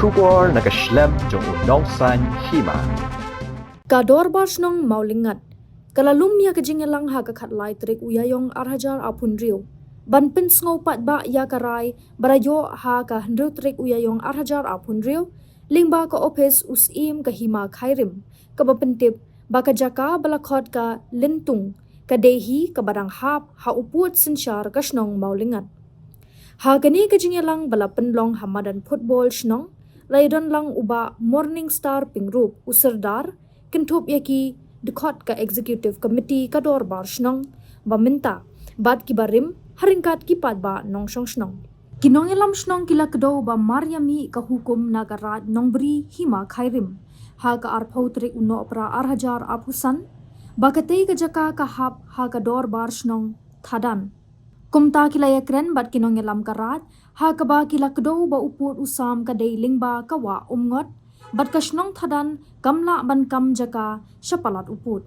Shubor nakaslem jong unongsan hima. Kador barsnong maulingat. Kalalum ya kejingelang ha kakat lai trik uyayong arhajar apun riu. Ban pin sngopat ba ya karai barayo ha ka hendru trik uyayong arhajar apun riu. Lingba ka opes usim ka hima khairim. Ka bapentip ba ka jaka balakot ka lintung. Ka dehi ka barang hap ha uput sensyar ka snong maulingat. Ha kani kejingelang bala penlong hamadan football snong. Laidon lang uba Morning Star Pingrup userdar kintup yaki dekot ka executive committee ka dor bar snong baminta bad ki barim haringkat ki pad ba nong song snong kinong elam snong kila kedo ba Maryami ka hukum nagarat nong beri hima khairim ha ka arpautri uno opera arhajar apusan bakatei ka jaka ka hap ha ka dor bar snong thadan kumta kila yakren bad kinong elam karat ha ka ba kila kedo ba uput usam ka deiling ba ka wa umngot bat ka snong thadan kamla ban kam jaka shapalat uput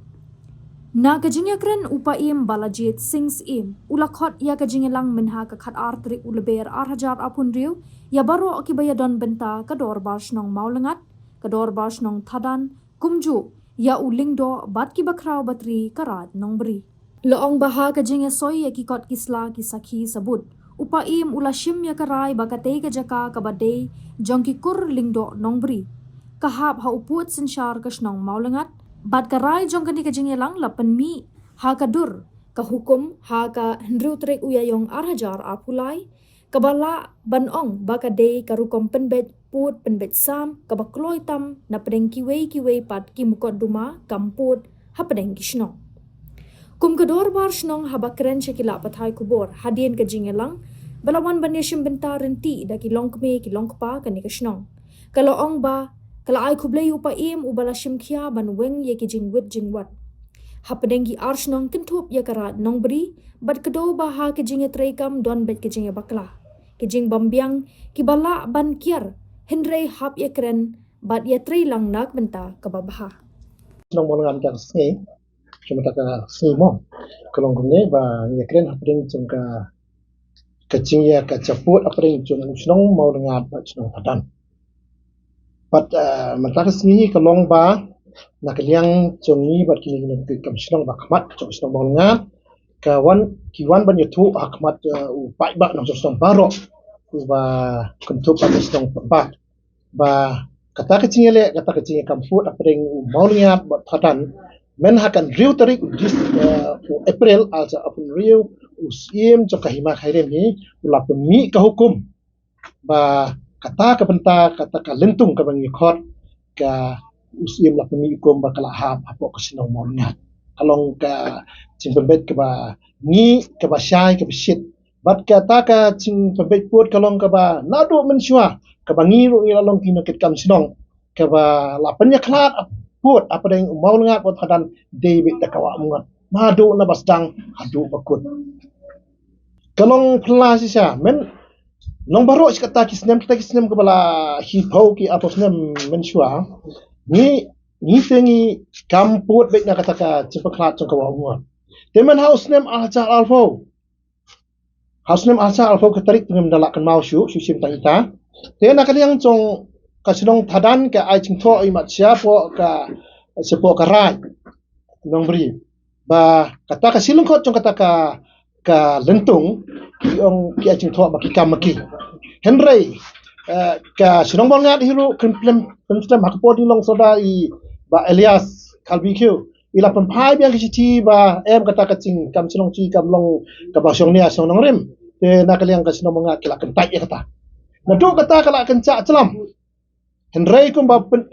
na ka jingyakren upaim balajit sings im ulakhot ya ka jingelang minha ka khat artri uleber arhajar apun riu ya baro akibaya don benta ka dor bar snong maulengat ka dor bar snong thadan kumju ya ulingdo bat ki bakrau batri karat nong beri loong baha ka jinge soy ya ki kot kisla ki sakhi sabut upaim ulashim ya karai bakate ka jaka ka bade jongki kur lingdo nong beri kahap ha uput sensyar ka snong maulengat bat karai jong kani ka jingelang lapan mi ha ka dur ka hukum ha ka hendru trek uyayong arhajar apulai kabala banong bakade ka rukom penbet put penbet sam ka bakloi tam na pedeng kiwei pat ki mukot duma kamput ha pedeng kisnong kum kedor bar snong ha bakren shekila pathai kubor hadien ka jingelang balawan baneshim benta renti da ki longkme ki longkpa kani ka snong kalau ong ba kala ai kublei upaim ubala shimkhia ban weng ye ki jingwit jingwat ha pedengi arsnong kintup ya karat nong beri bat kedo ba ha ki jinge treikam don bet ki jinge bakla ki jing bambiang ki bala ban kiar hendrei hap ye kren bat ye treilang nak benta ka babaha nong molangan ka sngi cuma tak sngi mo kalong kumne ba ye kren hapring chung ka kacing ya ka caput apring chung snong mau dengat ba snong padan pat mata sngi kalong ba nak liang chung ni bat kini ni kam snong ba khamat chung snong mau dengat kawan kiwan ban yetu akmat upai ba nong snong baro ba kuntup ba snong ba ba kata kecing le kata kecing kamput apring mau dengat ba padan men hakan riu tarik April alsa apun riu usim jok kahima khairem ni ulap mi ka hukum ba kata ka benta kata ka lentung ka bangi khot ka usim lap mi hukum ba kala hap apo ka sinong mongat kalong ka cing pembet ka ba ni ka ba syai ka bisit bat kata ka cing pembet put kalong ka ba nadu mensua ka bangi ru ilalong kinoket kam sinong ka ba lapanya klat put apa yang mau ngat buat hadan David takawa mungat madu na basdang hadu bakut kalong pela sisa men long baro kata kisnem ke bala hipau ki apa snem mensua ni tengi kamput baik na kata ka cepaklat jong kawa mungat teman haus nem alcha alfo ketarik dengan dalakkan mau syu sim tang ita ten akan yang jong kasinong thadan ka ai chingtho i mat siapo ka sepo ka rai nong beri ba kata ka silung khot jong kata ka lentung ong ki ai chingtho ba ki kamaki henry ka sinong bol ngat hiru klem hakpo di long soda i ba Elias Kalbikyu ila pempai biang kici ba em kata ka ching kam sinong chi kam long ka ba syong nia syong nong rem te nakaliang ka sinong mga kila kentai ya kata na do kata kala kenca celam Henry kum ba pen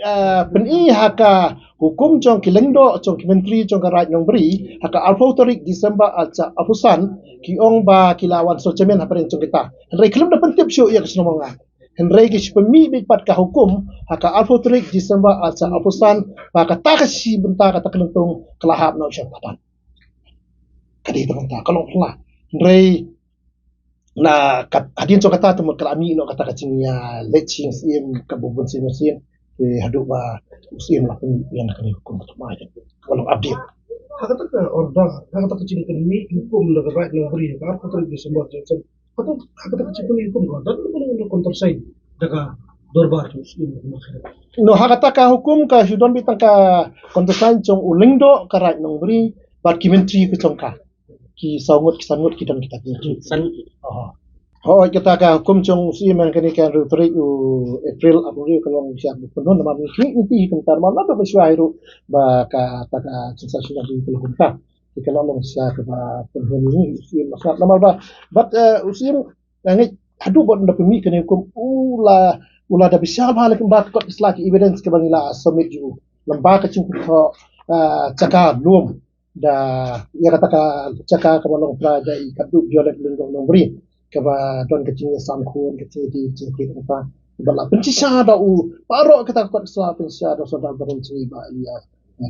haka hukum jong kilengdo jong menteri jong karat nong beri haka alfotorik Disember aca afusan ki ong ba kilawan socemen haparen jong kita Henry kelum da pentip syu ya kesnomonga Henry ki pemi bipat ka hukum haka alfotorik Disember aca afusan ba kata ka si benta kata kelentung kelahap no syam padan kadi ta benta kalong pula Henry na hadin so kata temut kalami no kata kacingnya leching sim kabubun sim hadu ba usim lah yang nak hukum pertama aja kalau update kata ordang kata kecil kami hukum dah right no beri apa tu Desember Johnson kata kecil kami hukum dan boleh untuk counter sign daga dorbar tu Muslim makhir. No hakata ka hukum ka sudon bitang ka kontestan chong ulingdo ka right nong beri bat kimentri ke chong ka ki sangut ki dan kita ki oh kita ka hukum chong si man kani kan rutri u April April kalong siap penon nama ki inti kentar malam do beswai ru ba ka ta ka suksa sudah di hukum ka ki kalong siap ba penon ni si masak nama ba bat usim ngi adu bon da pemi kani hukum ula da bisa balik bat kot islaki evidence ke bangila submit ju lamba ka chung ko caka belum da ya kata ka caka ka balong praja i kadu violet lindong nombri ke ba don kecing sam khun kecing di cingkit apa bala pencisha da u paro kata kot islam pencisha da soda baron cing ba ya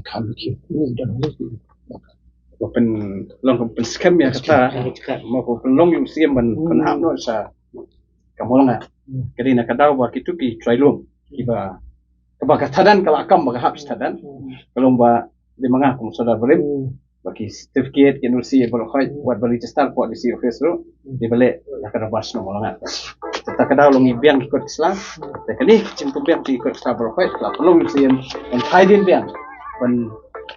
kan ki ini dan iniเป็นลองเป็นสแคมya kata mauเป็นlong yung siam ban hap no sa kamolong ah kadi na kadau ba kitu ki try lum kiba katadan kala akam ba hap tadan kalau ba di mga kung sadar berim bagi certificate yang nusi balo khoi buat bali register pot di si office ro di balik lakana bas no molonga tata kadau long ibiang ikut Islam te kani cim biang di ikut Islam balo khoi la pelong siam en haidin biang ban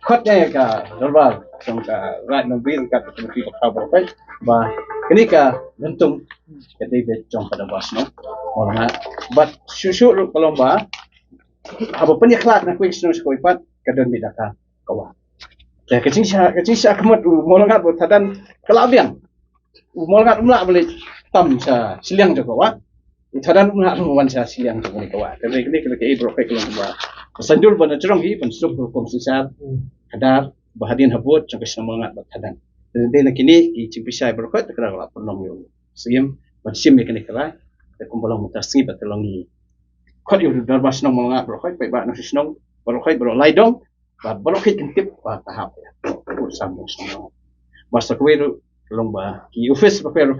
khotnya ka dorbar trong ka right no biang ka tu ka balo khoi ba kani ka gantung kadi be trong pada bas no molonga but susu kalau ba apa penyaklat na quick snow skoi pat kadon bidaka kawa ya kecing sya kemat molongat buat tadan kelabian molongat umla beli tam sa siliang joko wa tadan umla ruan sa siliang joko ni kawa tapi ini kalau ke ibro ke kalau ba sanjul bana cerong hi pensuk hukum sisar kadar bahadian habut sampai semangat buat tadan dan kini ki cipisai berkat kadar la penom yo sim sim ni kini kala te kumbolong mutasngi batalongi khot yo darbas no molongat berkat pai ba no sisnong berkat bro laidong ba balokit kintip ba tahap ya sambung sama masa kueru lomba ki office repair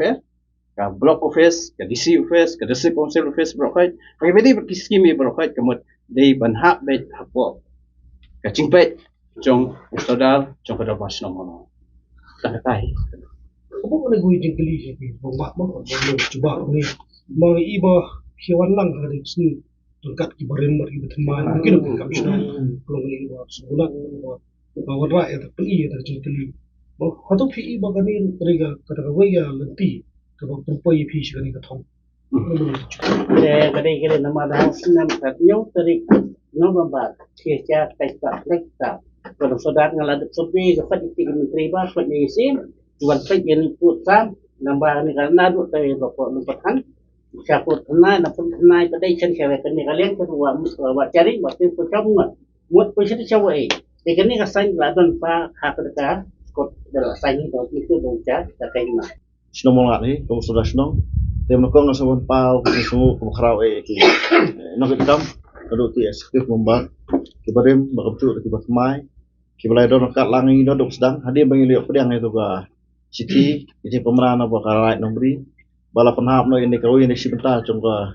ka block office ka DC office ka district council office brokai ka bedi kiskimi brokai kamut dei banhap be hapo ka cingpet jong ustadal jong kada basno mono tak tai Apa boleh gue jengkeli sih, mak coba ni mau iba hewan lang hari sini dekat kibarin mar iba teman mungkin aku kapsna kalau ni iba sebulan bawa rakyat pergi ya jengkeli mau hatau pi iba kan ni mereka kata kau ya lenti kalau perempuan pi sih kan ni katong kadai kira nama dah senam katnyong tarik November kia lekta kalau saudara ngaladap sopi dapat tiga menteri bah dapat diisi jual pek yang putam nambah ni karena duk tay bapak lupakan siapa tenai napun tenai pada ikan cewek ni kalian kedua buat cari buat tim pucam buat posisi cewek ikan ni kasain ladon pa hak dekat kot dalam saing itu bocah tak kena Senong molongat ni kung sudah senong dia menukang nasabun pau semua kumkrau ki nak hitam kaduk ti eksekutif membar kibarim bakapcu kibat mai kibalai don kat langi don duk sedang hadir bagi liok pedang itu ka Siti, ini pemeran apa karai nombri, bala penhap no ini kawin ini sebentar cuma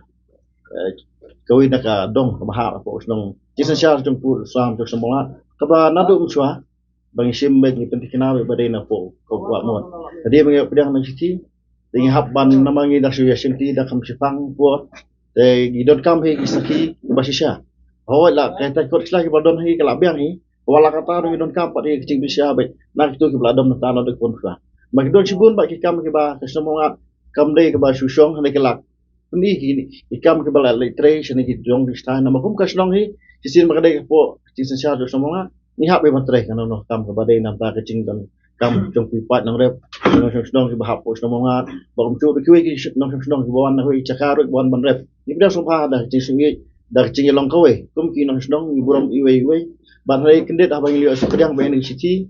kawin nak dong kebahar apa usnong, jisen syar cuma pur sam cuma semulat, kaba nadu muswa, bagi sim bagi penting kenal badai napo kau buat mon, jadi bagi pedang nang Siti, dengan habban namangi dah suya Siti dah kam sipang buat, gidon kam he kisaki basisya, awak lah kata kot selagi badon he kelabiang he, wala kata gidon kam pat he kecing bisya baik, nak itu kebeladom nak tanah dekon suah. Bagi don sibun bagi kam ke ba kesemongat kam dei ke ba susong hane ke lak ni ikam ke bala letre sene ki dong di sta nama kum kasnong hi sisin makadai ke po cing sensia do semongat ni hak be matre kan no kam ke badai nam ta ke cing don kam jong pipat nang rep no senong ke ba hap po semongat ba kum cu ke ki no senong ke bawan hui cakar bawan ban rep ni bida sopa da cing sungi da cing long kawe kum ki no senong ni buram iwe ban rei kendet abang liu asukriang ba ni siti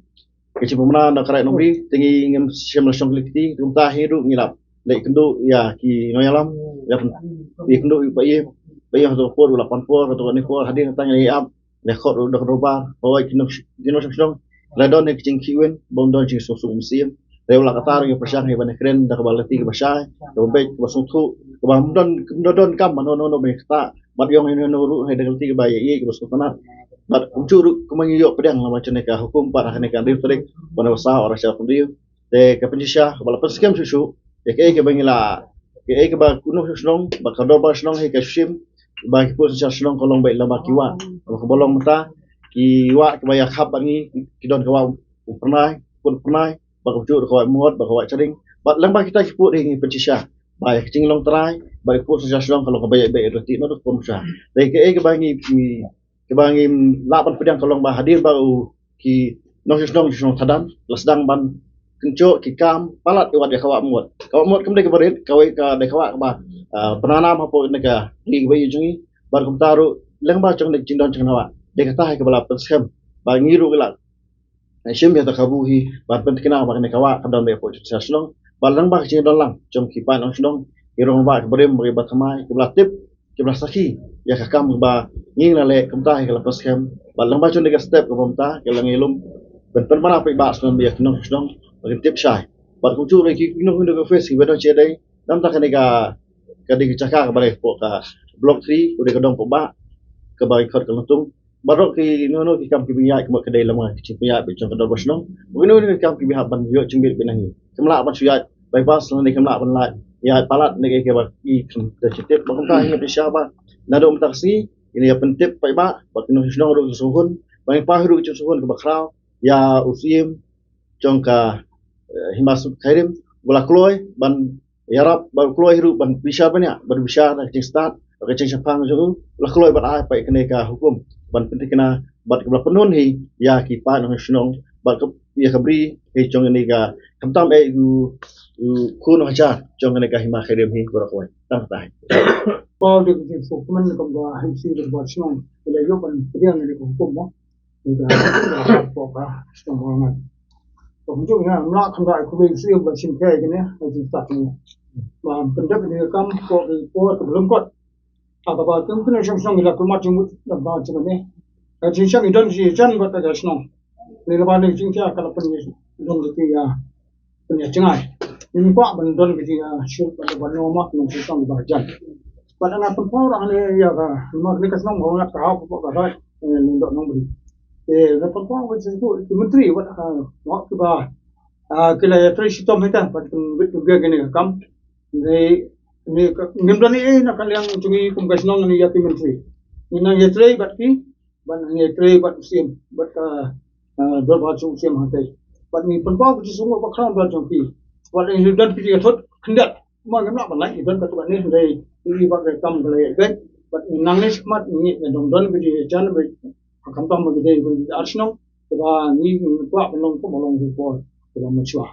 kecil pemenang nak karai nombri tinggi ngem siam langsung keliti rumah hidup ngilap lek kendo ya ki noyalam ya kendo bayi atau por 8 por atau ni por hadir tanya ni ab lekot dak roba oi kino song ladon ni kicing kiwen bondon ci susung musim rewla katar yang persang he ban kren dak balati ke basai dobe ke basungtu ke bamdon kam no be kata mat yong ni no he dak keliti ke bayi ke basutana but uncur kumangiyo pedang la macam neka hukum para neka distrik pada usaha orang siapa dia de kapenjisha bala peskem susu de ke bangila ke ba kuno snong ba kador ba snong he ka shim bagi pun secara senang kolong baik lama kiwa kalau kebolong mata kiwa kebaya khap bangi kidon kawa pernah pun pernah bagi pun kawa muat bagi kawa cering bat lembah kita kiput ring pencisah baik kecing long terai bagi pun secara senang kalau kebaya baik roti no pun susah dari ke kebangi lapan pedang kolong bah hadir baru ki nong tadan lasdang ban kencok ki kam palat iwat ya kawa muat kemudian kebarit kawai ka de kawa ba penanam apa nega di bayi jungi bar kum taru lengba chong nek jindon chong nawa de kata hai kebala pensem ba ngiru gelak na shim ya takabuhi bar pen kena ba ne kawa kadam be po chaslong bar lengba jindon lang chong ki pan ong shlong irong ba kebarim bagi ba thamai kebala tip kebala saki ya kakam ba nging la le kum ta hai kebala pensem bar lengba chong de step ko bomta kelang ilum ben pen mana pe ba snon be knong shlong bagi tip syai bar kum chu re ki knong ndo ko face ki bedo che dai dam ta kanega kadi cakap kepada pokok blok 3 udah kedong pembak ke bagi kot kelentung barok ki nono ki kam ki biya ke kedai lama ki biya be jong kedor bosno begini ni kam ki biya ban yo cingit benahi kemla ban suyat bypass ni kemla ban lat ya palat ni ke ba ki ke citip bakam ta ni bisya ba nado taksi ini ya pentip pai ba bak no sno ro suhun bang pa ru ki suhun ke bakrau ya usim jong ka himasut khairim bola kloy ban ya rab baru keluar hidup ban bisa banyak baru bisa nak cing start nak cing sapang jo lah keluar ban ai pai kena ka hukum ban penting kena bat kebelah penun hi ya ki pa nong snong bat ke ya kabri hi jong ni ka kamtam e gu kun haja jong ni ka hima khirem hi gora koi tang tai Paul di sini hukuman kembali hasil berbasyon oleh yo ban dia ni hukum mo tidak apa semua Pemujungnya nak hendak kuih sih bersin kayak gini, macam satu. Pendak ni kam ko belum kot. Apa bahkan kena sang bila kulmat jumut dan macam ni. Jadi sang idan si jan buat ada senang. Ni lepas ni cinta kalau punya dong itu ya punya cengai. Ini pak bendon gitu ya syur pada bano mak nang sang bajan. Pada nak tempur ane ya ka, mak ni kesenang mau nak tahu apa kata ndok nang beri. Lepas tu awak sebut menteri buat waktu bah kila ya terus itu mereka pada juga gini kam ni ngimdan ni nak kalian cungi kumkas nong ni ya menteri ni nang ya terus berarti ban ya terus buat sim buat berbuat sim hantai buat ni penpau tu semua bakal buat jongki buat ni dan pergi thot hendak mana nak balai dan betul ni dari ini buat kam balai kan buat ni nang ni smart ni dong don pergi jan kamtam begede arsenal ba ni kwa belong ko belong ko ba machwa